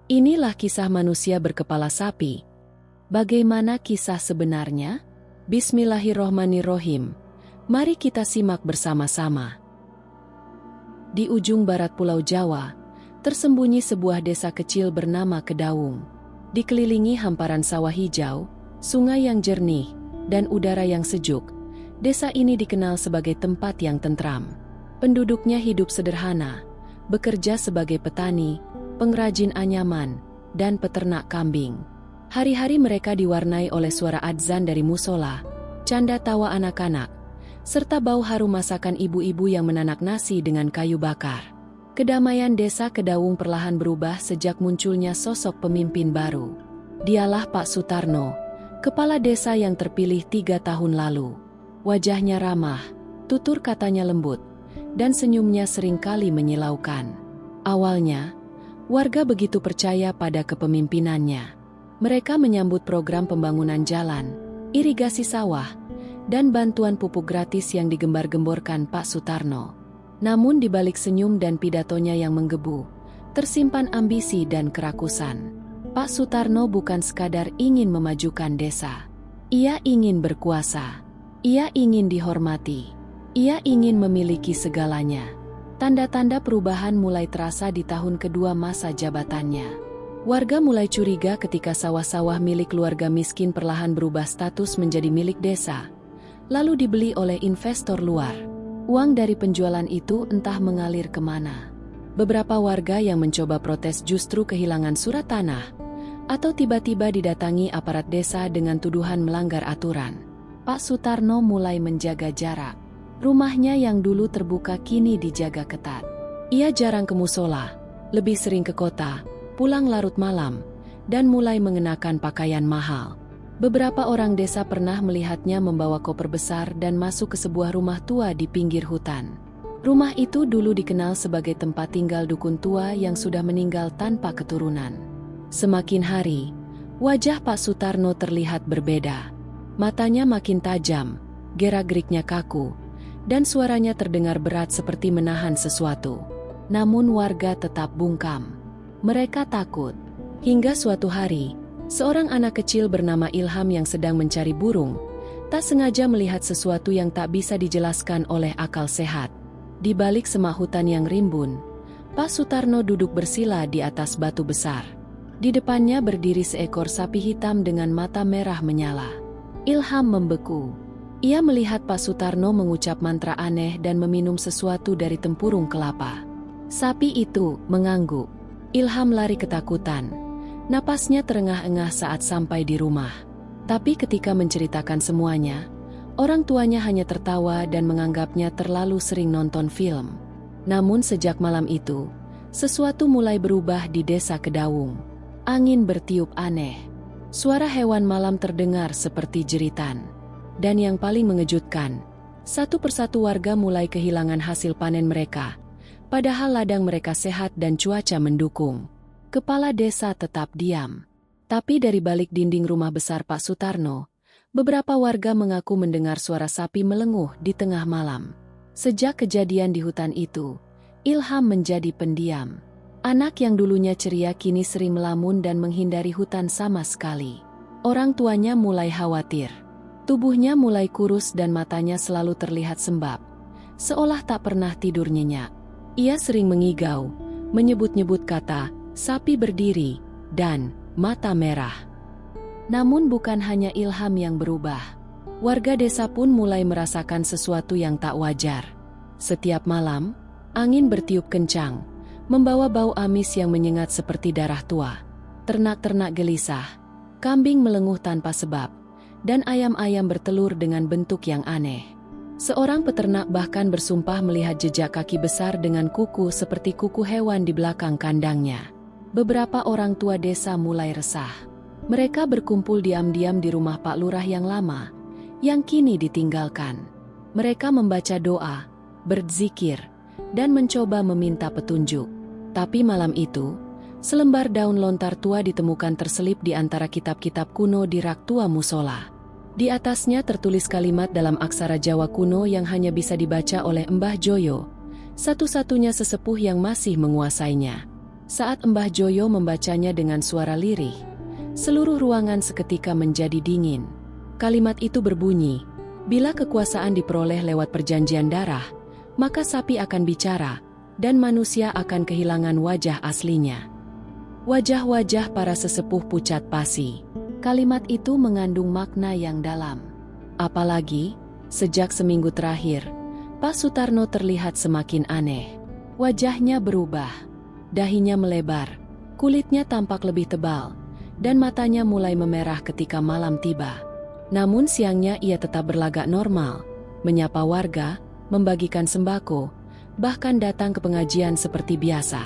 Inilah kisah manusia berkepala sapi. Bagaimana kisah sebenarnya? Bismillahirrohmanirrohim. Mari kita simak bersama-sama. Di ujung barat Pulau Jawa, tersembunyi sebuah desa kecil bernama Kedaung. Dikelilingi hamparan sawah hijau, sungai yang jernih, dan udara yang sejuk, desa ini dikenal sebagai tempat yang tentram. Penduduknya hidup sederhana, bekerja sebagai petani, pengrajin anyaman, dan peternak kambing. Hari-hari mereka diwarnai oleh suara adzan dari musola, canda tawa anak-anak, serta bau harum masakan ibu-ibu yang menanak nasi dengan kayu bakar. Kedamaian desa Kedaung perlahan berubah sejak munculnya sosok pemimpin baru. Dialah Pak Sutarno, kepala desa yang terpilih 3 tahun lalu. Wajahnya ramah, tutur katanya lembut, dan senyumnya seringkali menyilaukan. Awalnya, warga begitu percaya pada kepemimpinannya. Mereka menyambut program pembangunan jalan, irigasi sawah, dan bantuan pupuk gratis yang digembar-gemborkan Pak Sutarno. Namun di balik senyum dan pidatonya yang menggebu, tersimpan ambisi dan kerakusan. Pak Sutarno bukan sekadar ingin memajukan desa. Ia ingin berkuasa. Ia ingin dihormati. Ia ingin memiliki segalanya. Tanda-tanda perubahan mulai terasa di tahun kedua masa jabatannya. Warga mulai curiga ketika sawah-sawah milik keluarga miskin perlahan berubah status menjadi milik desa, lalu dibeli oleh investor luar. Uang dari penjualan itu entah mengalir kemana. Beberapa warga yang mencoba protes justru kehilangan surat tanah, atau tiba-tiba didatangi aparat desa dengan tuduhan melanggar aturan. Pak Sutarno mulai menjaga jarak. Rumahnya yang dulu terbuka kini dijaga ketat. Ia jarang ke musola, lebih sering ke kota, pulang larut malam, dan mulai mengenakan pakaian mahal. Beberapa orang desa pernah melihatnya membawa koper besar dan masuk ke sebuah rumah tua di pinggir hutan. Rumah itu dulu dikenal sebagai tempat tinggal dukun tua yang sudah meninggal tanpa keturunan. Semakin hari, wajah Pak Sutarno terlihat berbeda. Matanya makin tajam, gerak-geriknya kaku, dan suaranya terdengar berat seperti menahan sesuatu. Namun warga tetap bungkam. Mereka takut. Hingga suatu hari, seorang anak kecil bernama Ilham yang sedang mencari burung, tak sengaja melihat sesuatu yang tak bisa dijelaskan oleh akal sehat. Di balik semak hutan yang rimbun, Pak Sutarno duduk bersila di atas batu besar. Di depannya berdiri seekor sapi hitam dengan mata merah menyala. Ilham membeku. Ia melihat Pak Sutarno mengucap mantra aneh dan meminum sesuatu dari tempurung kelapa. Sapi itu mengangguk. Ilham lari ketakutan. Napasnya terengah-engah saat sampai di rumah. Tapi ketika menceritakan semuanya, orang tuanya hanya tertawa dan menganggapnya terlalu sering nonton film. Namun sejak malam itu, sesuatu mulai berubah di desa Kedaung. Angin bertiup aneh. Suara hewan malam terdengar seperti jeritan. Dan yang paling mengejutkan, satu persatu warga mulai kehilangan hasil panen mereka, padahal ladang mereka sehat dan cuaca mendukung. Kepala desa tetap diam. Tapi dari balik dinding rumah besar Pak Sutarno, beberapa warga mengaku mendengar suara sapi melenguh di tengah malam. Sejak kejadian di hutan itu, Ilham menjadi pendiam. Anak yang dulunya ceria kini sering melamun dan menghindari hutan sama sekali. Orang tuanya mulai khawatir. Tubuhnya mulai kurus dan matanya selalu terlihat sembab, seolah tak pernah tidur nyenyak. Ia sering mengigau, menyebut-nyebut kata, sapi berdiri, dan mata merah. Namun bukan hanya Ilham yang berubah. Warga desa pun mulai merasakan sesuatu yang tak wajar. Setiap malam, angin bertiup kencang, membawa bau amis yang menyengat seperti darah tua. Ternak-ternak gelisah, kambing melenguh tanpa sebab, dan ayam-ayam bertelur dengan bentuk yang aneh. Seorang peternak bahkan bersumpah melihat jejak kaki besar dengan kuku seperti kuku hewan di belakang kandangnya. Beberapa orang tua desa mulai resah. Mereka berkumpul diam-diam di rumah Pak Lurah yang lama, yang kini ditinggalkan. Mereka membaca doa, berzikir, dan mencoba meminta petunjuk. Tapi malam itu, selembar daun lontar tua ditemukan terselip di antara kitab-kitab kuno di rak tua musola. Di atasnya tertulis kalimat dalam aksara Jawa kuno yang hanya bisa dibaca oleh Mbah Joyo, satu-satunya sesepuh yang masih menguasainya. Saat Mbah Joyo membacanya dengan suara lirih, seluruh ruangan seketika menjadi dingin. Kalimat itu berbunyi, bila kekuasaan diperoleh lewat perjanjian darah, maka sapi akan bicara, dan manusia akan kehilangan wajah aslinya. Wajah-wajah para sesepuh pucat pasi. Kalimat itu mengandung makna yang dalam. Apalagi, sejak seminggu terakhir, Pak Sutarno terlihat semakin aneh. Wajahnya berubah, dahinya melebar, kulitnya tampak lebih tebal, dan matanya mulai memerah ketika malam tiba. Namun siangnya ia tetap berlagak normal, menyapa warga, membagikan sembako, bahkan datang ke pengajian seperti biasa.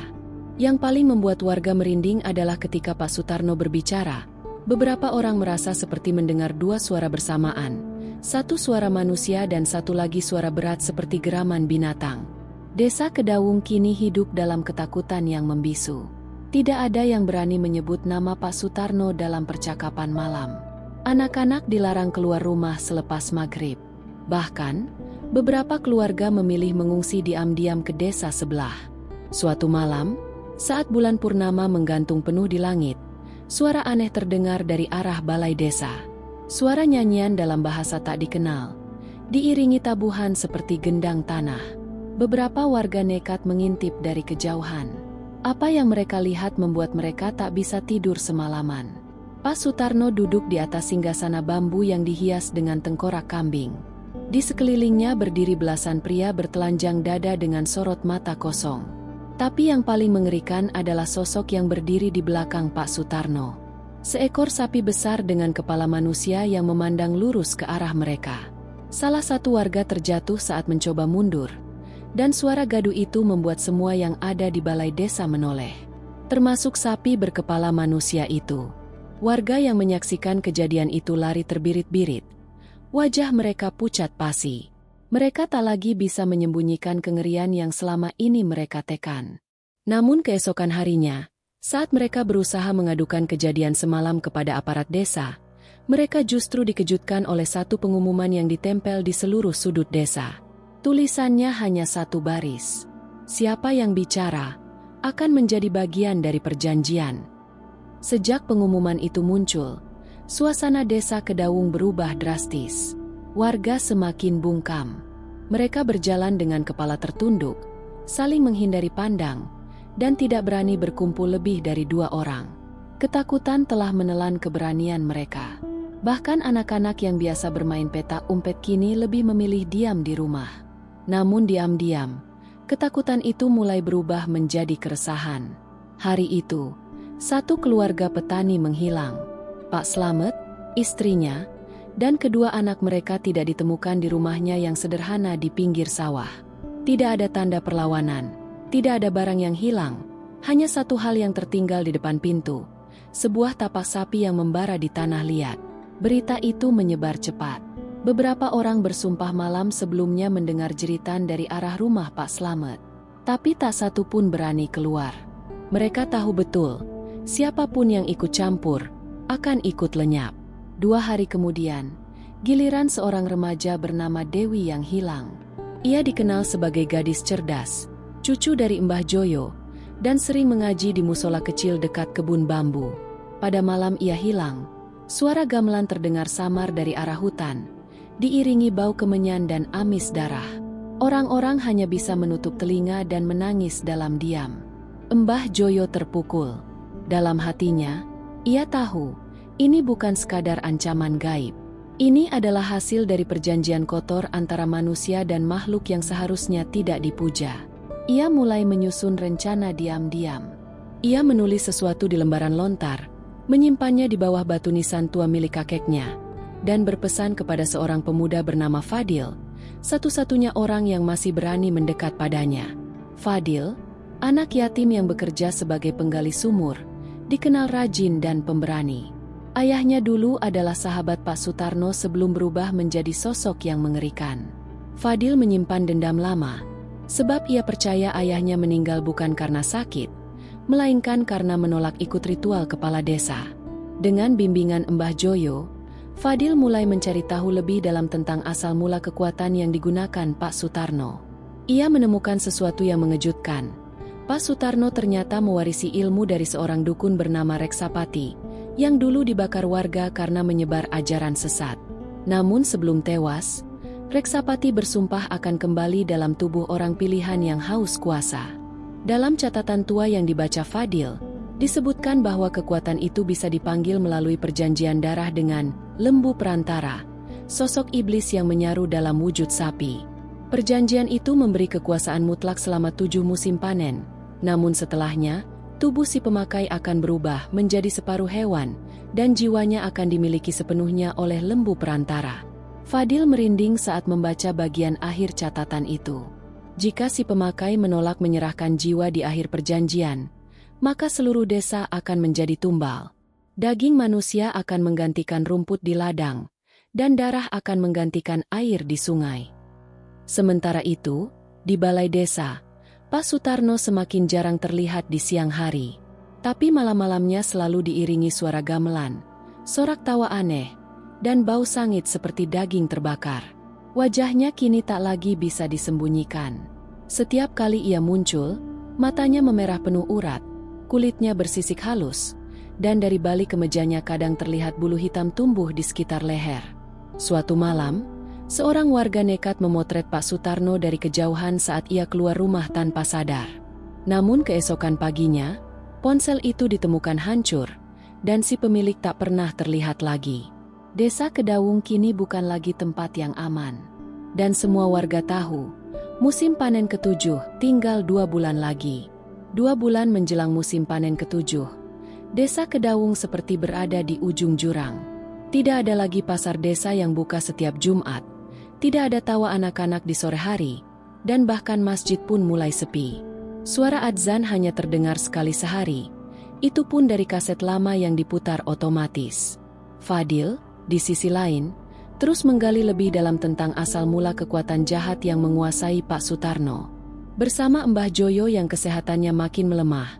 Yang paling membuat warga merinding adalah ketika Pak Sutarno berbicara. Beberapa orang merasa seperti mendengar dua suara bersamaan, satu suara manusia dan satu lagi suara berat seperti geraman binatang. Desa Kedawung kini hidup dalam ketakutan yang membisu. Tidak ada yang berani menyebut nama Pak Sutarno dalam percakapan malam. Anak-anak dilarang keluar rumah selepas maghrib. Bahkan, beberapa keluarga memilih mengungsi diam-diam ke desa sebelah. Suatu malam, saat bulan purnama menggantung penuh di langit, suara aneh terdengar dari arah balai desa. Suara nyanyian dalam bahasa tak dikenal, diiringi tabuhan seperti gendang tanah. Beberapa warga nekat mengintip dari kejauhan. Apa yang mereka lihat membuat mereka tak bisa tidur semalaman. Pak Sutarno duduk di atas singgasana bambu yang dihias dengan tengkorak kambing. Di sekelilingnya berdiri belasan pria bertelanjang dada dengan sorot mata kosong. Tapi yang paling mengerikan adalah sosok yang berdiri di belakang Pak Sutarno. Seekor sapi besar dengan kepala manusia yang memandang lurus ke arah mereka. Salah satu warga terjatuh saat mencoba mundur, dan suara gaduh itu membuat semua yang ada di balai desa menoleh, termasuk sapi berkepala manusia itu. Warga yang menyaksikan kejadian itu lari terbirit-birit. Wajah mereka pucat pasi. Mereka tak lagi bisa menyembunyikan kengerian yang selama ini mereka tekan. Namun keesokan harinya, saat mereka berusaha mengadukan kejadian semalam kepada aparat desa, mereka justru dikejutkan oleh satu pengumuman yang ditempel di seluruh sudut desa. Tulisannya hanya satu baris. Siapa yang bicara akan menjadi bagian dari perjanjian. Sejak pengumuman itu muncul, suasana desa Kedawung berubah drastis. Warga semakin bungkam. Mereka berjalan dengan kepala tertunduk, saling menghindari pandang, dan tidak berani berkumpul lebih dari 2 orang. Ketakutan telah menelan keberanian mereka. Bahkan anak-anak yang biasa bermain petak umpet kini lebih memilih diam di rumah. Namun diam-diam, ketakutan itu mulai berubah menjadi keresahan. Hari itu, satu keluarga petani menghilang. Pak Slamet, istrinya, dan kedua anak mereka tidak ditemukan di rumahnya yang sederhana di pinggir sawah. Tidak ada tanda perlawanan. Tidak ada barang yang hilang, hanya satu hal yang tertinggal di depan pintu, sebuah tapak sapi yang membara di tanah liat. Berita itu menyebar cepat. Beberapa orang bersumpah malam sebelumnya mendengar jeritan dari arah rumah Pak Slamet. Tapi tak satu pun berani keluar. Mereka tahu betul, siapapun yang ikut campur, akan ikut lenyap. 2 hari kemudian, giliran seorang remaja bernama Dewi yang hilang. Ia dikenal sebagai gadis cerdas, cucu dari Mbah Joyo, dan sering mengaji di musola kecil dekat kebun bambu. Pada malam ia hilang, suara gamelan terdengar samar dari arah hutan, diiringi bau kemenyan dan amis darah. Orang-orang hanya bisa menutup telinga dan menangis dalam diam. Mbah Joyo terpukul. Dalam hatinya, ia tahu, ini bukan sekadar ancaman gaib. Ini adalah hasil dari perjanjian kotor antara manusia dan makhluk yang seharusnya tidak dipuja. Ia mulai menyusun rencana diam-diam. Ia menulis sesuatu di lembaran lontar, menyimpannya di bawah batu nisan tua milik kakeknya, dan berpesan kepada seorang pemuda bernama Fadil, satu-satunya orang yang masih berani mendekat padanya. Fadil, anak yatim yang bekerja sebagai penggali sumur, dikenal rajin dan pemberani. Ayahnya dulu adalah sahabat Pak Sutarno sebelum berubah menjadi sosok yang mengerikan. Fadil menyimpan dendam lama, sebab ia percaya ayahnya meninggal bukan karena sakit, melainkan karena menolak ikut ritual kepala desa. Dengan bimbingan Mbah Joyo, Fadil mulai mencari tahu lebih dalam tentang asal mula kekuatan yang digunakan Pak Sutarno. Ia menemukan sesuatu yang mengejutkan. Pak Sutarno ternyata mewarisi ilmu dari seorang dukun bernama Reksapati, yang dulu dibakar warga karena menyebar ajaran sesat. Namun sebelum tewas, Reksapati bersumpah akan kembali dalam tubuh orang pilihan yang haus kuasa. Dalam catatan tua yang dibaca Fadil, disebutkan bahwa kekuatan itu bisa dipanggil melalui perjanjian darah dengan lembu perantara, sosok iblis yang menyaru dalam wujud sapi. Perjanjian itu memberi kekuasaan mutlak selama 7 musim panen, namun setelahnya, tubuh si pemakai akan berubah menjadi separuh hewan, dan jiwanya akan dimiliki sepenuhnya oleh lembu perantara. Fadil merinding saat membaca bagian akhir catatan itu. Jika si pemakai menolak menyerahkan jiwa di akhir perjanjian, maka seluruh desa akan menjadi tumbal. Daging manusia akan menggantikan rumput di ladang, dan darah akan menggantikan air di sungai. Sementara itu, di balai desa, Pak Sutarno semakin jarang terlihat di siang hari. Tapi malam-malamnya selalu diiringi suara gamelan, sorak tawa aneh, dan bau sangit seperti daging terbakar. Wajahnya kini tak lagi bisa disembunyikan. Setiap kali ia muncul, matanya memerah penuh urat, kulitnya bersisik halus, dan dari balik kemejanya kadang terlihat bulu hitam tumbuh di sekitar leher. Suatu malam, seorang warga nekat memotret Pak Sutarno dari kejauhan saat ia keluar rumah tanpa sadar. Namun keesokan paginya, ponsel itu ditemukan hancur, dan si pemilik tak pernah terlihat lagi. Desa Kedaung kini bukan lagi tempat yang aman. Dan semua warga tahu, musim panen ke-7 tinggal 2 bulan lagi. 2 bulan menjelang musim panen ke-7, Desa Kedaung seperti berada di ujung jurang. Tidak ada lagi pasar desa yang buka setiap Jumat. Tidak ada tawa anak-anak di sore hari, dan bahkan masjid pun mulai sepi. Suara adzan hanya terdengar sekali sehari, itu pun dari kaset lama yang diputar otomatis. Fadil, di sisi lain, terus menggali lebih dalam tentang asal mula kekuatan jahat yang menguasai Pak Sutarno. Bersama Mbah Joyo yang kesehatannya makin melemah,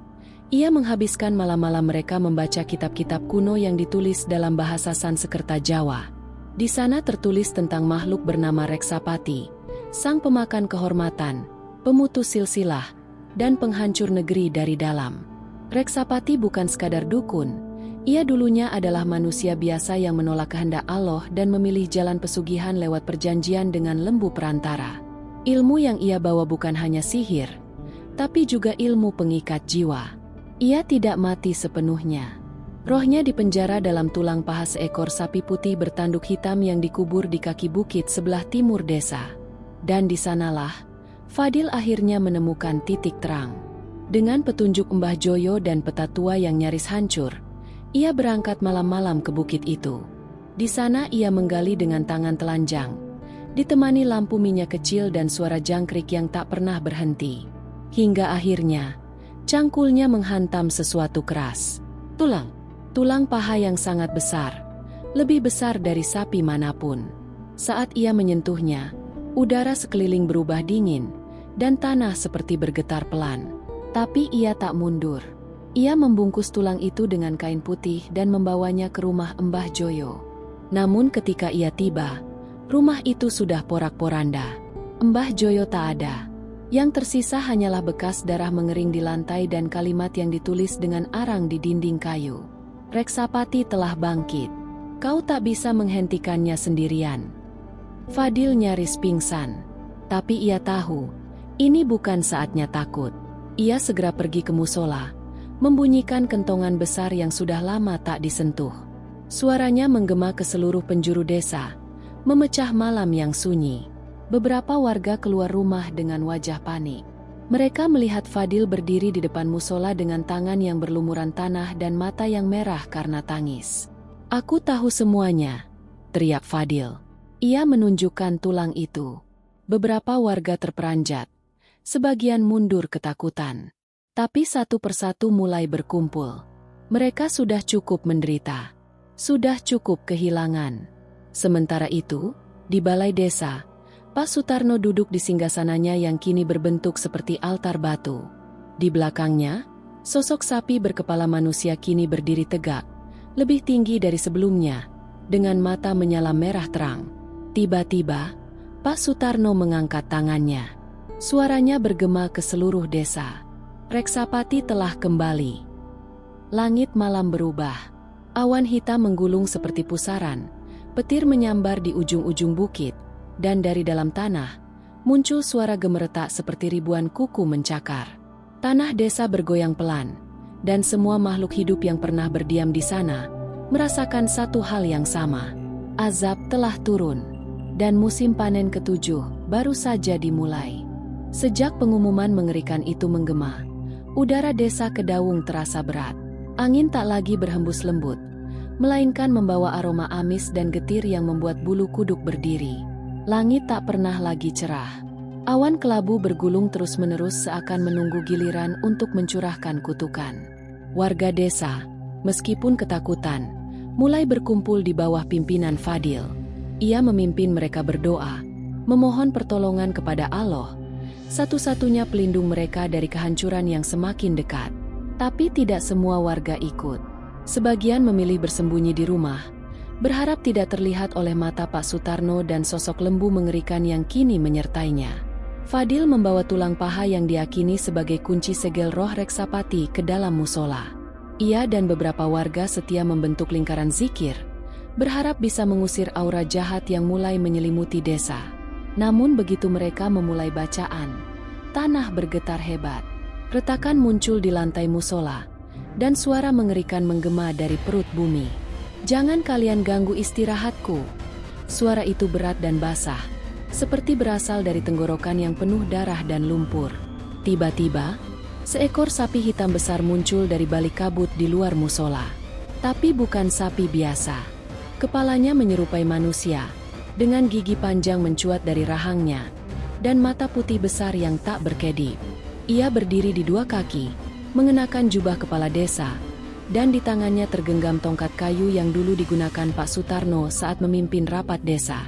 ia menghabiskan malam-malam mereka membaca kitab-kitab kuno yang ditulis dalam bahasa Sanskerta Jawa. Di sana tertulis tentang makhluk bernama Reksapati, sang pemakan kehormatan, pemutus silsilah, dan penghancur negeri dari dalam. Reksapati bukan sekadar dukun, ia dulunya adalah manusia biasa yang menolak kehendak Allah dan memilih jalan pesugihan lewat perjanjian dengan lembu perantara. Ilmu yang ia bawa bukan hanya sihir, tapi juga ilmu pengikat jiwa. Ia tidak mati sepenuhnya. Rohnya dipenjara dalam tulang paha seekor sapi putih bertanduk hitam yang dikubur di kaki bukit sebelah timur desa. Dan di sanalah, Fadil akhirnya menemukan titik terang. Dengan petunjuk Mbah Joyo dan peta tua yang nyaris hancur, ia berangkat malam-malam ke bukit itu. Di sana ia menggali dengan tangan telanjang, ditemani lampu minyak kecil dan suara jangkrik yang tak pernah berhenti. Hingga akhirnya, cangkulnya menghantam sesuatu keras. Tulang paha yang sangat besar, lebih besar dari sapi manapun. Saat ia menyentuhnya, udara sekeliling berubah dingin, dan tanah seperti bergetar pelan. Tapi ia tak mundur. Ia membungkus tulang itu dengan kain putih dan membawanya ke rumah Mbah Joyo. Namun ketika ia tiba, rumah itu sudah porak-poranda. Mbah Joyo tak ada. Yang tersisa hanyalah bekas darah mengering di lantai dan kalimat yang ditulis dengan arang di dinding kayu. Reksapati telah bangkit. Kau tak bisa menghentikannya sendirian. Fadil nyaris pingsan. Tapi ia tahu, ini bukan saatnya takut. Ia segera pergi ke musola, membunyikan kentongan besar yang sudah lama tak disentuh. Suaranya menggema ke seluruh penjuru desa, memecah malam yang sunyi. Beberapa warga keluar rumah dengan wajah panik. Mereka melihat Fadil berdiri di depan musola dengan tangan yang berlumuran tanah dan mata yang merah karena tangis. "Aku tahu semuanya," teriak Fadil. Ia menunjukkan tulang itu. Beberapa warga terperanjat. Sebagian mundur ketakutan. Tapi satu persatu mulai berkumpul. Mereka sudah cukup menderita. Sudah cukup kehilangan. Sementara itu, di balai desa, Pak Sutarno duduk di singgasananya yang kini berbentuk seperti altar batu. Di belakangnya, sosok sapi berkepala manusia kini berdiri tegak, lebih tinggi dari sebelumnya, dengan mata menyala merah terang. Tiba-tiba, Pak Sutarno mengangkat tangannya. Suaranya bergema ke seluruh desa. Reksapati telah kembali. Langit malam berubah. Awan hitam menggulung seperti pusaran, petir menyambar di ujung-ujung bukit, dan dari dalam tanah, muncul suara gemeretak seperti ribuan kuku mencakar. Tanah desa bergoyang pelan, dan semua makhluk hidup yang pernah berdiam di sana, merasakan satu hal yang sama. Azab telah turun, dan musim panen ketujuh baru saja dimulai. Sejak pengumuman mengerikan itu menggema, udara desa Kedaung terasa berat. Angin tak lagi berhembus lembut, melainkan membawa aroma amis dan getir yang membuat bulu kuduk berdiri. Langit tak pernah lagi cerah. Awan kelabu bergulung terus-menerus seakan menunggu giliran untuk mencurahkan kutukan. Warga desa, meskipun ketakutan, mulai berkumpul di bawah pimpinan Fadil. Ia memimpin mereka berdoa, memohon pertolongan kepada Allah, satu-satunya pelindung mereka dari kehancuran yang semakin dekat. Tapi tidak semua warga ikut. Sebagian memilih bersembunyi di rumah, berharap tidak terlihat oleh mata Pak Sutarno dan sosok lembu mengerikan yang kini menyertainya. Fadil membawa tulang paha yang diyakini sebagai kunci segel roh Reksapati ke dalam musola. Ia dan beberapa warga setia membentuk lingkaran zikir, berharap bisa mengusir aura jahat yang mulai menyelimuti desa. Namun begitu mereka memulai bacaan, tanah bergetar hebat. Retakan muncul di lantai musola, dan suara mengerikan menggema dari perut bumi. "Jangan kalian ganggu istirahatku." Suara itu berat dan basah, seperti berasal dari tenggorokan yang penuh darah dan lumpur. Tiba-tiba, seekor sapi hitam besar muncul dari balik kabut di luar musola. Tapi bukan sapi biasa. Kepalanya menyerupai manusia, dengan gigi panjang mencuat dari rahangnya, dan mata putih besar yang tak berkedip. Ia berdiri di dua kaki, mengenakan jubah kepala desa, dan di tangannya tergenggam tongkat kayu yang dulu digunakan Pak Sutarno saat memimpin rapat desa.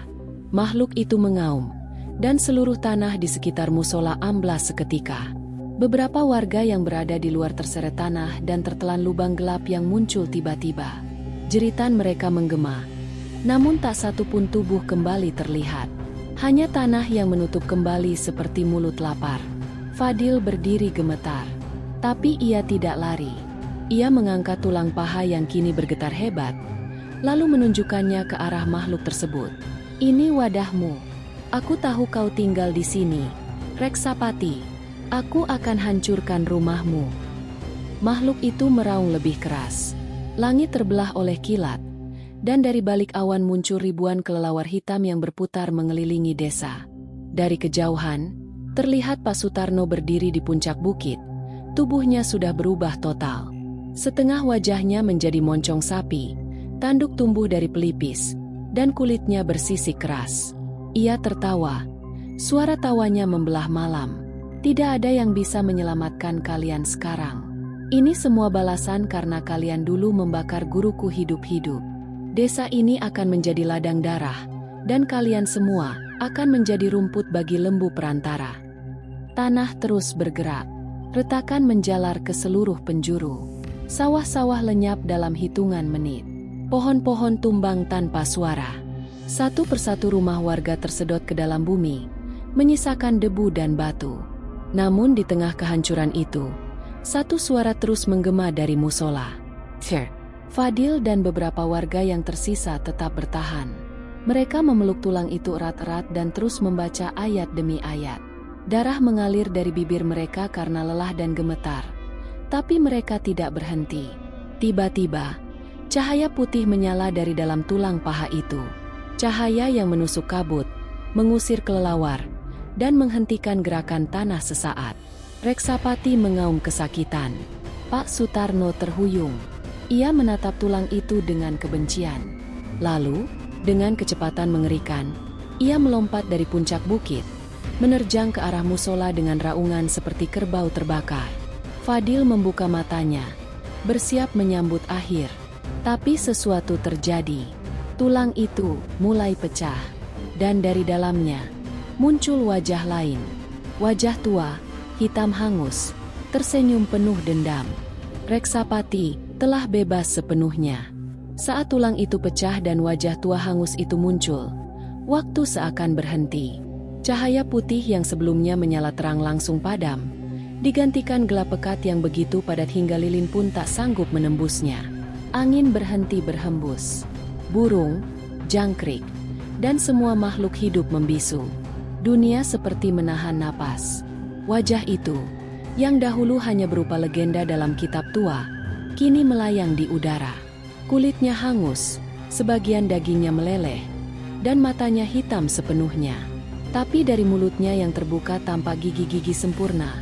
Makhluk itu mengaum, dan seluruh tanah di sekitar musola amblas seketika. Beberapa warga yang berada di luar terseret tanah dan tertelan lubang gelap yang muncul tiba-tiba. Jeritan mereka menggema, namun tak satu pun tubuh kembali terlihat. Hanya tanah yang menutup kembali seperti mulut lapar. Fadil berdiri gemetar, tapi ia tidak lari. Ia mengangkat tulang paha yang kini bergetar hebat, lalu menunjukkannya ke arah makhluk tersebut. "Ini wadahmu. Aku tahu kau tinggal di sini, Reksapati. Aku akan hancurkan rumahmu." Makhluk itu meraung lebih keras. Langit terbelah oleh kilat, dan dari balik awan muncul ribuan kelelawar hitam yang berputar mengelilingi desa. Dari kejauhan, terlihat Pak Sutarno berdiri di puncak bukit. Tubuhnya sudah berubah total. Setengah wajahnya menjadi moncong sapi, tanduk tumbuh dari pelipis, dan kulitnya bersisik keras. Ia tertawa. Suara tawanya membelah malam. "Tidak ada yang bisa menyelamatkan kalian sekarang. Ini semua balasan karena kalian dulu membakar guruku hidup-hidup. Desa ini akan menjadi ladang darah, dan kalian semua akan menjadi rumput bagi lembu perantara." Tanah terus bergerak. Retakan menjalar ke seluruh penjuru. Sawah-sawah lenyap dalam hitungan menit. Pohon-pohon tumbang tanpa suara. Satu persatu rumah warga tersedot ke dalam bumi, menyisakan debu dan batu. Namun di tengah kehancuran itu, satu suara terus menggema dari musola. Fadil dan beberapa warga yang tersisa tetap bertahan. Mereka memeluk tulang itu erat-erat dan terus membaca ayat demi ayat. Darah mengalir dari bibir mereka karena lelah dan gemetar. Tapi mereka tidak berhenti. Tiba-tiba, cahaya putih menyala dari dalam tulang paha itu. Cahaya yang menusuk kabut, mengusir kelelawar, dan menghentikan gerakan tanah sesaat. Reksapati mengaum kesakitan. Pak Sutarno terhuyung. Ia menatap tulang itu dengan kebencian. Lalu, dengan kecepatan mengerikan, ia melompat dari puncak bukit, menerjang ke arah musola dengan raungan seperti kerbau terbakar. Fadil membuka matanya, bersiap menyambut akhir. Tapi sesuatu terjadi. Tulang itu mulai pecah, dan dari dalamnya muncul wajah lain. Wajah tua, hitam hangus, tersenyum penuh dendam. Reksapati telah bebas sepenuhnya. Saat tulang itu pecah dan wajah tua hangus itu muncul, waktu seakan berhenti. Cahaya putih yang sebelumnya menyala terang langsung padam, digantikan gelap pekat yang begitu padat hingga lilin pun tak sanggup menembusnya. Angin berhenti berhembus. Burung, jangkrik, dan semua makhluk hidup membisu. Dunia seperti menahan napas. Wajah itu, yang dahulu hanya berupa legenda dalam kitab tua, kini melayang di udara. Kulitnya hangus, sebagian dagingnya meleleh, dan matanya hitam sepenuhnya. Tapi dari mulutnya yang terbuka tampak gigi-gigi sempurna,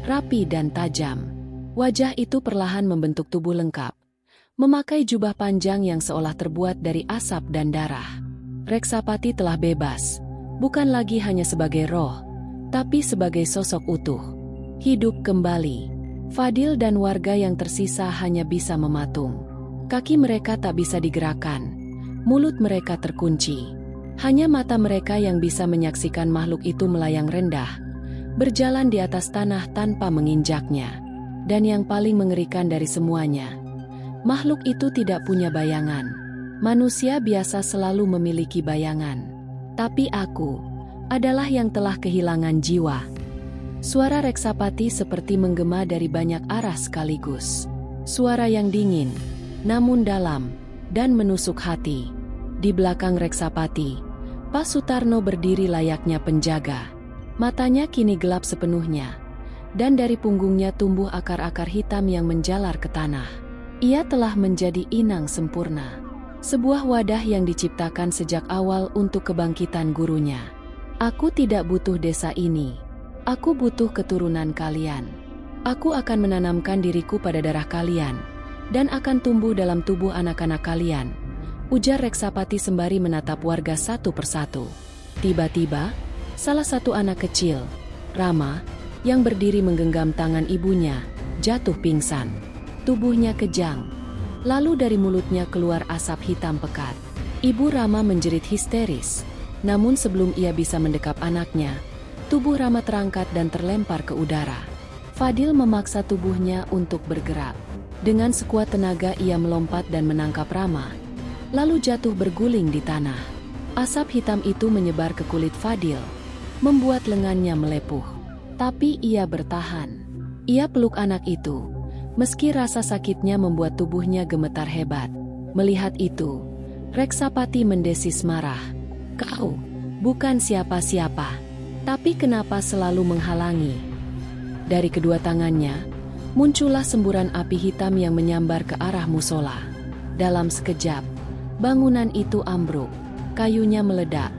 rapi dan tajam. Wajah itu perlahan membentuk tubuh lengkap, memakai jubah panjang yang seolah terbuat dari asap dan darah. Reksapati telah bebas, bukan lagi hanya sebagai roh, tapi sebagai sosok utuh. Hidup kembali. Fadil dan warga yang tersisa hanya bisa mematung. Kaki mereka tak bisa digerakkan, mulut mereka terkunci. Hanya mata mereka yang bisa menyaksikan makhluk itu melayang rendah, berjalan di atas tanah tanpa menginjaknya. Dan yang paling mengerikan dari semuanya, makhluk itu tidak punya bayangan. Manusia biasa selalu memiliki bayangan. Tapi aku adalah yang telah kehilangan jiwa. Suara Reksapati seperti menggema dari banyak arah sekaligus. Suara yang dingin, namun dalam, dan menusuk hati. Di belakang Reksapati, Pak Sutarno berdiri layaknya penjaga. Matanya kini gelap sepenuhnya, dan dari punggungnya tumbuh akar-akar hitam yang menjalar ke tanah. Ia telah menjadi inang sempurna. Sebuah wadah yang diciptakan sejak awal untuk kebangkitan gurunya. Aku tidak butuh desa ini. Aku butuh keturunan kalian. Aku akan menanamkan diriku pada darah kalian, dan akan tumbuh dalam tubuh anak-anak kalian, ujar Reksapati sembari menatap warga satu persatu. Tiba-tiba, salah satu anak kecil, Rama, yang berdiri menggenggam tangan ibunya, jatuh pingsan. Tubuhnya kejang, lalu dari mulutnya keluar asap hitam pekat. Ibu Rama menjerit histeris, namun sebelum ia bisa mendekap anaknya, tubuh Rama terangkat dan terlempar ke udara. Fadil memaksa tubuhnya untuk bergerak. Dengan sekuat tenaga ia melompat dan menangkap Rama, lalu jatuh berguling di tanah. Asap hitam itu menyebar ke kulit Fadil, membuat lengannya melepuh. Tapi ia bertahan. Ia peluk anak itu, meski rasa sakitnya membuat tubuhnya gemetar hebat. Melihat itu, Reksapati mendesis marah. Kau bukan siapa-siapa, tapi kenapa selalu menghalangi? Dari kedua tangannya, muncullah semburan api hitam yang menyambar ke arah musola. Dalam sekejap, bangunan itu ambruk, kayunya meledak,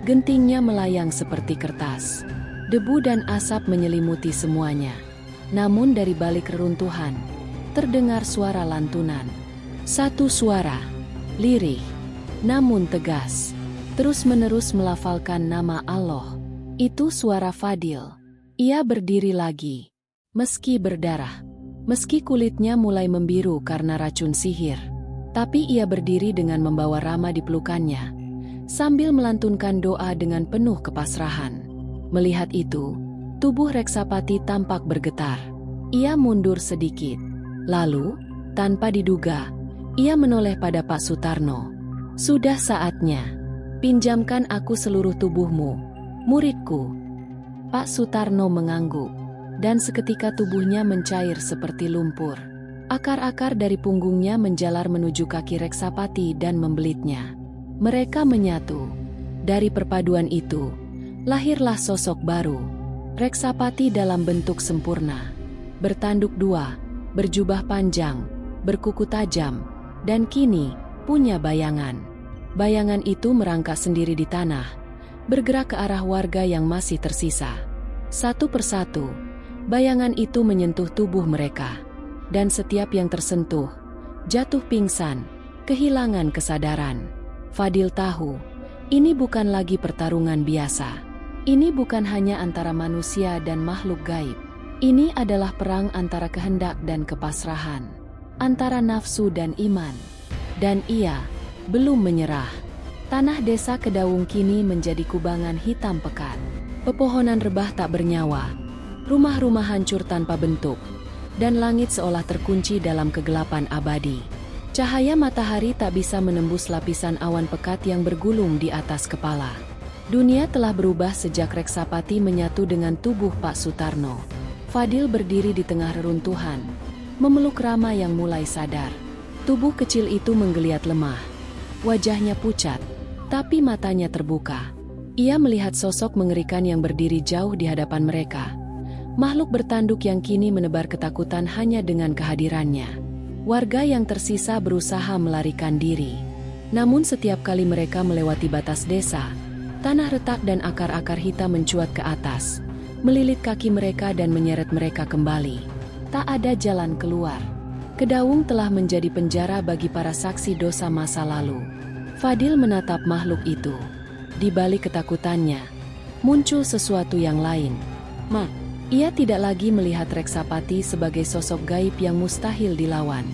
gentingnya melayang seperti kertas. Debu dan asap menyelimuti semuanya. Namun dari balik reruntuhan, terdengar suara lantunan. Satu suara, lirih, namun tegas, terus-menerus melafalkan nama Allah. Itu suara Fadil. Ia berdiri lagi, meski berdarah, meski kulitnya mulai membiru karena racun sihir. Tapi ia berdiri dengan membawa Rama di pelukannya, sambil melantunkan doa dengan penuh kepasrahan. Melihat itu, tubuh Reksapati tampak bergetar. Ia mundur sedikit. Lalu, tanpa diduga, ia menoleh pada Pak Sutarno. Sudah saatnya. Pinjamkan aku seluruh tubuhmu, muridku. Pak Sutarno mengangguk, dan seketika tubuhnya mencair seperti lumpur. Akar-akar dari punggungnya menjalar menuju kaki Reksapati dan membelitnya. Mereka menyatu. Dari perpaduan itu, lahirlah sosok baru. Reksapati dalam bentuk sempurna. Bertanduk dua, berjubah panjang, berkuku tajam, dan kini punya bayangan. Bayangan itu merangkak sendiri di tanah, bergerak ke arah warga yang masih tersisa. Satu persatu, bayangan itu menyentuh tubuh mereka. Dan setiap yang tersentuh, jatuh pingsan, kehilangan kesadaran. Fadil tahu, ini bukan lagi pertarungan biasa. Ini bukan hanya antara manusia dan makhluk gaib. Ini adalah perang antara kehendak dan kepasrahan, antara nafsu dan iman. Dan ia belum menyerah. Tanah desa Kedaung kini menjadi kubangan hitam pekat. Pepohonan rebah tak bernyawa, rumah-rumah hancur tanpa bentuk, dan langit seolah terkunci dalam kegelapan abadi. Cahaya matahari tak bisa menembus lapisan awan pekat yang bergulung di atas kepala. Dunia telah berubah sejak Reksapati menyatu dengan tubuh Pak Sutarno. Fadil berdiri di tengah reruntuhan, memeluk Rama yang mulai sadar. Tubuh kecil itu menggeliat lemah. Wajahnya pucat, tapi matanya terbuka. Ia melihat sosok mengerikan yang berdiri jauh di hadapan mereka. Makhluk bertanduk yang kini menebar ketakutan hanya dengan kehadirannya. Warga yang tersisa berusaha melarikan diri. Namun setiap kali mereka melewati batas desa, tanah retak dan akar-akar hitam mencuat ke atas, melilit kaki mereka dan menyeret mereka kembali. Tak ada jalan keluar. Kedaung telah menjadi penjara bagi para saksi dosa masa lalu. Fadil menatap makhluk itu. Di balik ketakutannya, muncul sesuatu yang lain. Ia tidak lagi melihat Reksapati sebagai sosok gaib yang mustahil dilawan.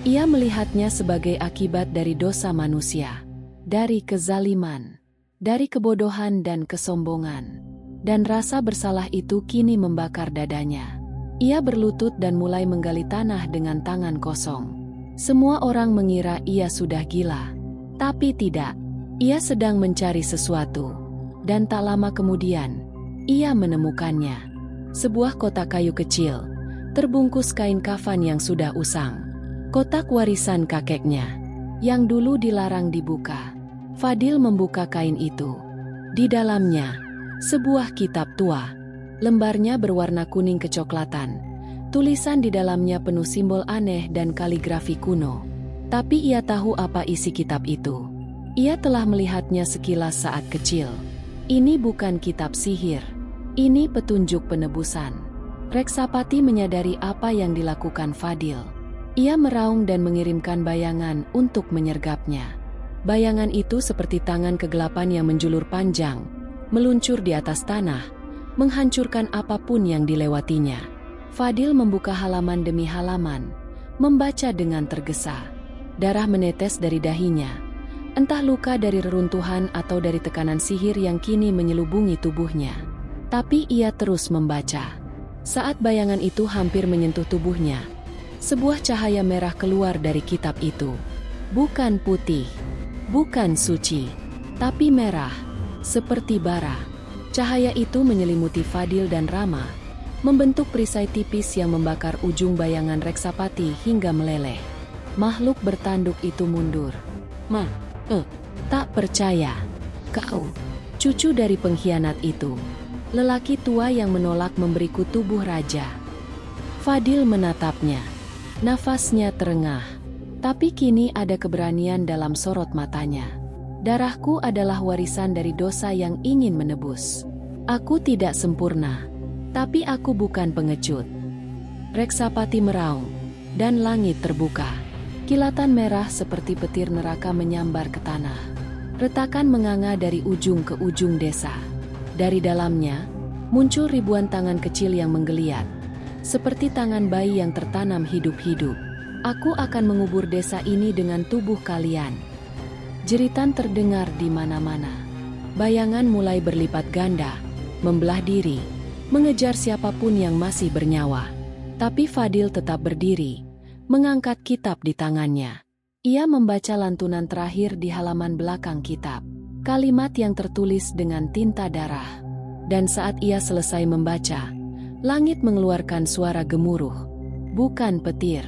Ia melihatnya sebagai akibat dari dosa manusia, dari kezaliman, dari kebodohan dan kesombongan. Dan rasa bersalah itu kini membakar dadanya. Ia berlutut dan mulai menggali tanah dengan tangan kosong. Semua orang mengira ia sudah gila. Tapi tidak. Ia sedang mencari sesuatu. Dan tak lama kemudian, ia menemukannya. Sebuah kotak kayu kecil, terbungkus kain kafan yang sudah usang. Kotak warisan kakeknya, yang dulu dilarang dibuka. Fadil membuka kain itu. Di dalamnya, sebuah kitab tua. Lembarnya berwarna kuning kecoklatan. Tulisan di dalamnya penuh simbol aneh dan kaligrafi kuno. Tapi ia tahu apa isi kitab itu. Ia telah melihatnya sekilas saat kecil. Ini bukan kitab sihir. Ini petunjuk penebusan. Reksapati menyadari apa yang dilakukan Fadil. Ia meraung dan mengirimkan bayangan untuk menyergapnya. Bayangan itu seperti tangan kegelapan yang menjulur panjang, meluncur di atas tanah, menghancurkan apapun yang dilewatinya. Fadil membuka halaman demi halaman, membaca dengan tergesa. Darah menetes dari dahinya, entah luka dari reruntuhan atau dari tekanan sihir yang kini menyelubungi tubuhnya. Tapi ia terus membaca. Saat bayangan itu hampir menyentuh tubuhnya, sebuah cahaya merah keluar dari kitab itu. Bukan putih, bukan suci, tapi merah, seperti bara. Cahaya itu menyelimuti Fadil dan Rama, membentuk perisai tipis yang membakar ujung bayangan Reksapati hingga meleleh. Makhluk bertanduk itu mundur. Tak percaya. Kau, cucu dari pengkhianat itu. Lelaki tua yang menolak memberiku tubuh raja. Fadil menatapnya. Nafasnya terengah. Tapi kini ada keberanian dalam sorot matanya. Darahku adalah warisan dari dosa yang ingin menebus. Aku tidak sempurna, tapi aku bukan pengecut. Reksapati meraung, dan langit terbuka. Kilatan merah seperti petir neraka menyambar ke tanah. Retakan menganga dari ujung ke ujung desa. Dari dalamnya, muncul ribuan tangan kecil yang menggeliat, seperti tangan bayi yang tertanam hidup-hidup. Aku akan mengubur desa ini dengan tubuh kalian. Jeritan terdengar di mana-mana. Bayangan mulai berlipat ganda, membelah diri, mengejar siapapun yang masih bernyawa. Tapi Fadil tetap berdiri, mengangkat kitab di tangannya. Ia membaca lantunan terakhir di halaman belakang kitab. Kalimat yang tertulis dengan tinta darah. Dan saat ia selesai membaca, langit mengeluarkan suara gemuruh. Bukan petir,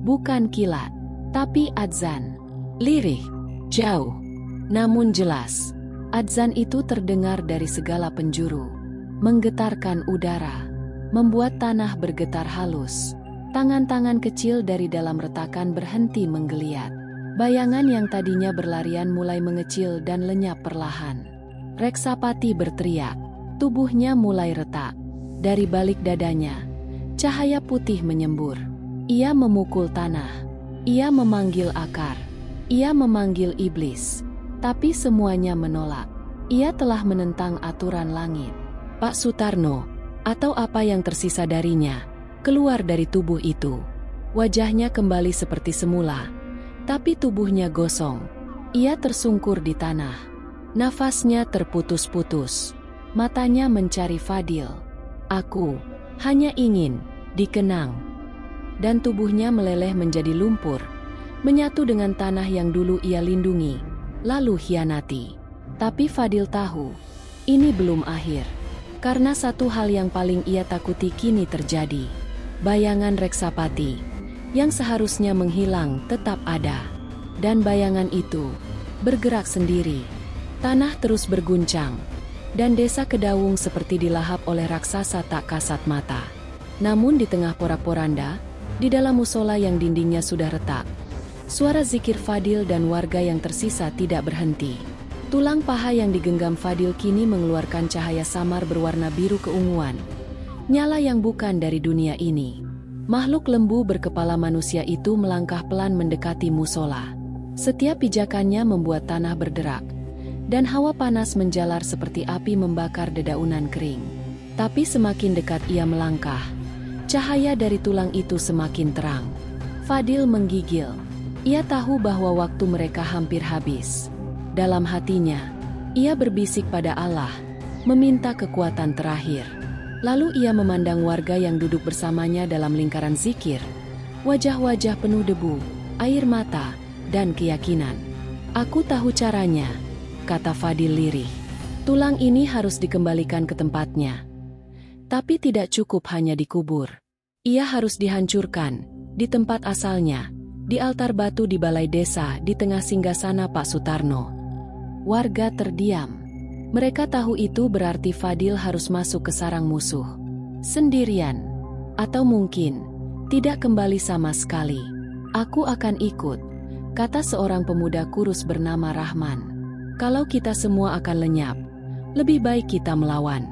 bukan kilat, tapi adzan. Lirih. Jauh, namun jelas. Adzan itu terdengar dari segala penjuru, menggetarkan udara, membuat tanah bergetar halus. Tangan-tangan kecil dari dalam retakan berhenti menggeliat. Bayangan yang tadinya berlarian mulai mengecil dan lenyap perlahan. Reksapati berteriak, tubuhnya mulai retak. Dari balik dadanya, cahaya putih menyembur. Ia memukul tanah, ia memanggil akar. Ia memanggil iblis, tapi semuanya menolak. Ia telah menentang aturan langit. Pak Sutarno, atau apa yang tersisa darinya, keluar dari tubuh itu. Wajahnya kembali seperti semula, tapi tubuhnya gosong. Ia tersungkur di tanah. Nafasnya terputus-putus. Matanya mencari Fadil. Aku hanya ingin dikenang. Dan tubuhnya meleleh menjadi lumpur, menyatu dengan tanah yang dulu ia lindungi, lalu hianati. Tapi Fadil tahu, ini belum akhir. Karena satu hal yang paling ia takuti kini terjadi. Bayangan Reksapati, yang seharusnya menghilang tetap ada. Dan bayangan itu bergerak sendiri. Tanah terus berguncang. Dan desa Kedawung seperti dilahap oleh raksasa tak kasat mata. Namun di tengah porak-poranda, di dalam musola yang dindingnya sudah retak, suara zikir Fadil dan warga yang tersisa tidak berhenti. Tulang paha yang digenggam Fadil kini mengeluarkan cahaya samar berwarna biru keunguan. Nyala yang bukan dari dunia ini. Makhluk lembu berkepala manusia itu melangkah pelan mendekati musola. Setiap pijakannya membuat tanah berderak. Dan hawa panas menjalar seperti api membakar dedaunan kering. Tapi semakin dekat ia melangkah, cahaya dari tulang itu semakin terang. Fadil menggigil. Ia tahu bahwa waktu mereka hampir habis. Dalam hatinya, ia berbisik pada Allah, meminta kekuatan terakhir. Lalu ia memandang warga yang duduk bersamanya dalam lingkaran zikir. Wajah-wajah penuh debu, air mata, dan keyakinan. "Aku tahu caranya," kata Fadil lirih. "Tulang ini harus dikembalikan ke tempatnya. Tapi tidak cukup hanya dikubur. Ia harus dihancurkan, di tempat asalnya, di altar batu di balai desa di tengah singgasana Pak Sutarno." Warga terdiam. Mereka tahu itu berarti Fadil harus masuk ke sarang musuh. Sendirian. Atau mungkin, tidak kembali sama sekali. "Aku akan ikut," kata seorang pemuda kurus bernama Rahman. "Kalau kita semua akan lenyap, lebih baik kita melawan."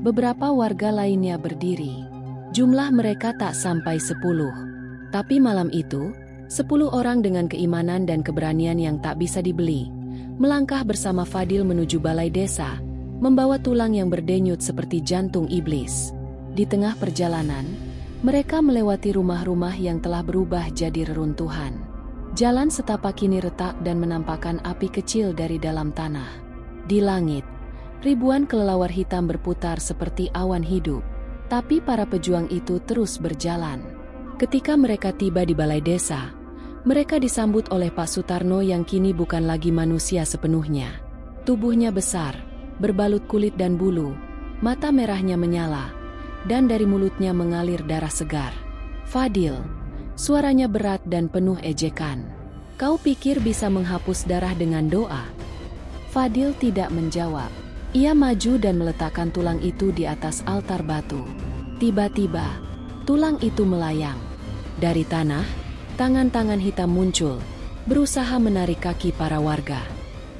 Beberapa warga lainnya berdiri. Jumlah mereka tak sampai 10. Tapi malam itu, 10 orang dengan keimanan dan keberanian yang tak bisa dibeli, melangkah bersama Fadil menuju balai desa, membawa tulang yang berdenyut seperti jantung iblis. Di tengah perjalanan, mereka melewati rumah-rumah yang telah berubah jadi reruntuhan. Jalan setapak kini retak dan menampakkan api kecil dari dalam tanah. Di langit, ribuan kelelawar hitam berputar seperti awan hidup. Tapi para pejuang itu terus berjalan. Ketika mereka tiba di balai desa, mereka disambut oleh Pak Sutarno yang kini bukan lagi manusia sepenuhnya. Tubuhnya besar, berbalut kulit dan bulu, mata merahnya menyala, dan dari mulutnya mengalir darah segar. "Fadil," suaranya berat dan penuh ejekan. "Kau pikir bisa menghapus darah dengan doa?" Fadil tidak menjawab. Ia maju dan meletakkan tulang itu di atas altar batu. Tiba-tiba, tulang itu melayang. Dari tanah, tangan-tangan hitam muncul, berusaha menarik kaki para warga.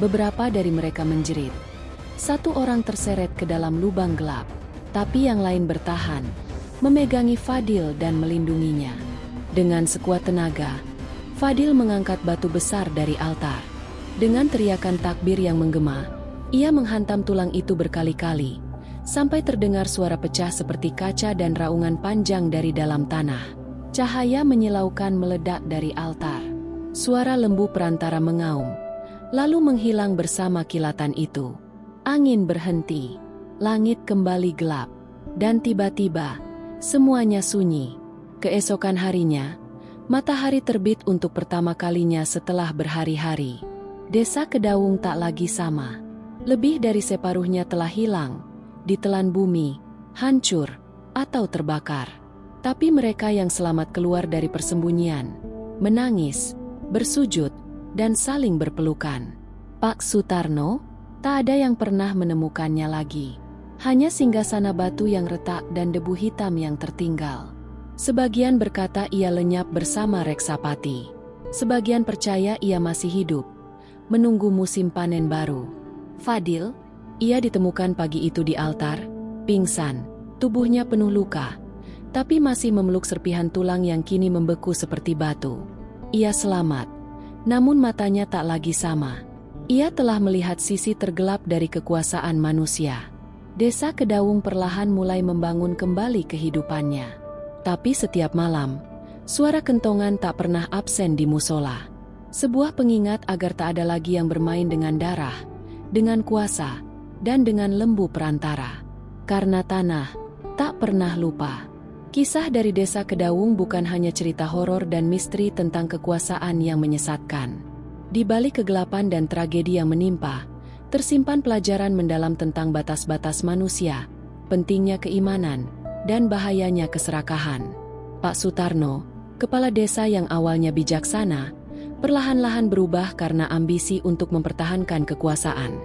Beberapa dari mereka menjerit. Satu orang terseret ke dalam lubang gelap, tapi yang lain bertahan, memegangi Fadil dan melindunginya. Dengan sekuat tenaga, Fadil mengangkat batu besar dari altar. Dengan teriakan takbir yang menggema, ia menghantam tulang itu berkali-kali, sampai terdengar suara pecah seperti kaca dan raungan panjang dari dalam tanah. Cahaya menyilaukan meledak dari altar. Suara lembu perantara mengaum, lalu menghilang bersama kilatan itu. Angin berhenti, langit kembali gelap, dan tiba-tiba, semuanya sunyi. Keesokan harinya, matahari terbit untuk pertama kalinya setelah berhari-hari. Desa Kedawung tak lagi sama. Lebih dari separuhnya telah hilang, ditelan bumi, hancur, atau terbakar. Tapi mereka yang selamat keluar dari persembunyian, menangis, bersujud, dan saling berpelukan. Pak Sutarno, tak ada yang pernah menemukannya lagi. Hanya singgasana batu yang retak dan debu hitam yang tertinggal. Sebagian berkata ia lenyap bersama Reksapati. Sebagian percaya ia masih hidup, menunggu musim panen baru. Fadil, ia ditemukan pagi itu di altar, pingsan, tubuhnya penuh luka, tapi masih memeluk serpihan tulang yang kini membeku seperti batu. Ia selamat, namun matanya tak lagi sama. Ia telah melihat sisi tergelap dari kekuasaan manusia. Desa Kedawung perlahan mulai membangun kembali kehidupannya. Tapi setiap malam, suara kentongan tak pernah absen di musola. Sebuah pengingat agar tak ada lagi yang bermain dengan darah, dengan kuasa, dan dengan lembu perantara. Karena tanah tak pernah lupa. Kisah dari Desa Kedawung bukan hanya cerita horor dan misteri tentang kekuasaan yang menyesatkan. Di balik kegelapan dan tragedi yang menimpa, tersimpan pelajaran mendalam tentang batas-batas manusia, pentingnya keimanan, dan bahayanya keserakahan. Pak Sutarno, kepala desa yang awalnya bijaksana, perlahan-lahan berubah karena ambisi untuk mempertahankan kekuasaan.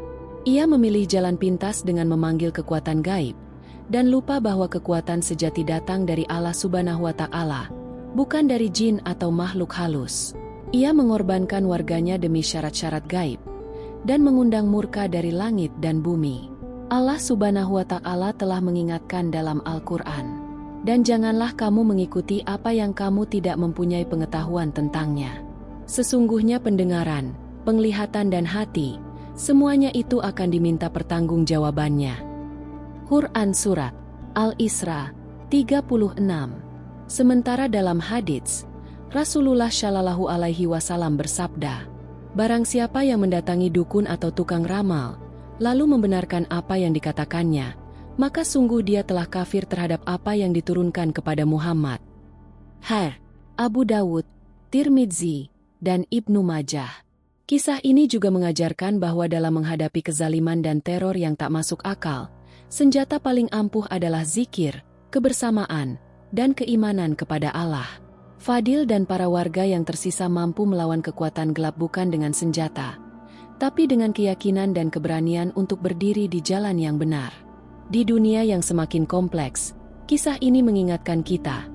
Ia memilih jalan pintas dengan memanggil kekuatan gaib, dan lupa bahwa kekuatan sejati datang dari Allah Subhanahu wa Ta'ala, bukan dari jin atau makhluk halus. Ia mengorbankan warganya demi syarat-syarat gaib, dan mengundang murka dari langit dan bumi. Allah Subhanahu wa Ta'ala telah mengingatkan dalam Al-Quran, dan janganlah kamu mengikuti apa yang kamu tidak mempunyai pengetahuan tentangnya. Sesungguhnya pendengaran, penglihatan dan hati, semuanya itu akan diminta pertanggungjawabannya. Quran Surat Al-Isra 36. Sementara dalam hadits, Rasulullah Shallallahu Alaihi Wasallam bersabda, barang siapa yang mendatangi dukun atau tukang ramal, lalu membenarkan apa yang dikatakannya, maka sungguh dia telah kafir terhadap apa yang diturunkan kepada Muhammad. Abu Dawud, Tirmidzi, dan Ibnu Majah. Kisah ini juga mengajarkan bahwa dalam menghadapi kezaliman dan teror yang tak masuk akal, senjata paling ampuh adalah zikir, kebersamaan, dan keimanan kepada Allah. Fadil dan para warga yang tersisa mampu melawan kekuatan gelap bukan dengan senjata, tapi dengan keyakinan dan keberanian untuk berdiri di jalan yang benar. Di dunia yang semakin kompleks, kisah ini mengingatkan kita,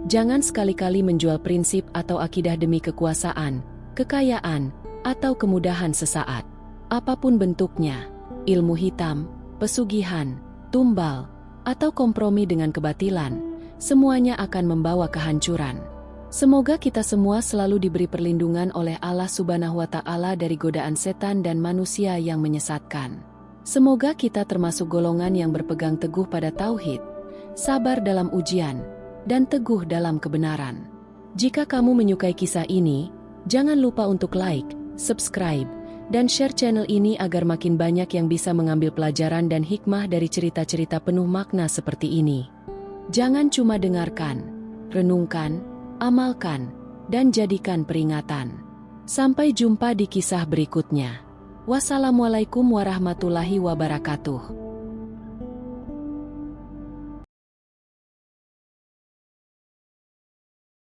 jangan sekali-kali menjual prinsip atau akidah demi kekuasaan, kekayaan, atau kemudahan sesaat. Apapun bentuknya, ilmu hitam, pesugihan, tumbal, atau kompromi dengan kebatilan, semuanya akan membawa kehancuran. Semoga kita semua selalu diberi perlindungan oleh Allah Subhanahu wa Ta'ala dari godaan setan dan manusia yang menyesatkan. Semoga kita termasuk golongan yang berpegang teguh pada tauhid, sabar dalam ujian, dan teguh dalam kebenaran. Jika kamu menyukai kisah ini, jangan lupa untuk like, subscribe, dan share channel ini agar makin banyak yang bisa mengambil pelajaran dan hikmah dari cerita-cerita penuh makna seperti ini. Jangan cuma dengarkan, renungkan, amalkan, dan jadikan peringatan. Sampai jumpa di kisah berikutnya. Wassalamualaikum warahmatullahi wabarakatuh.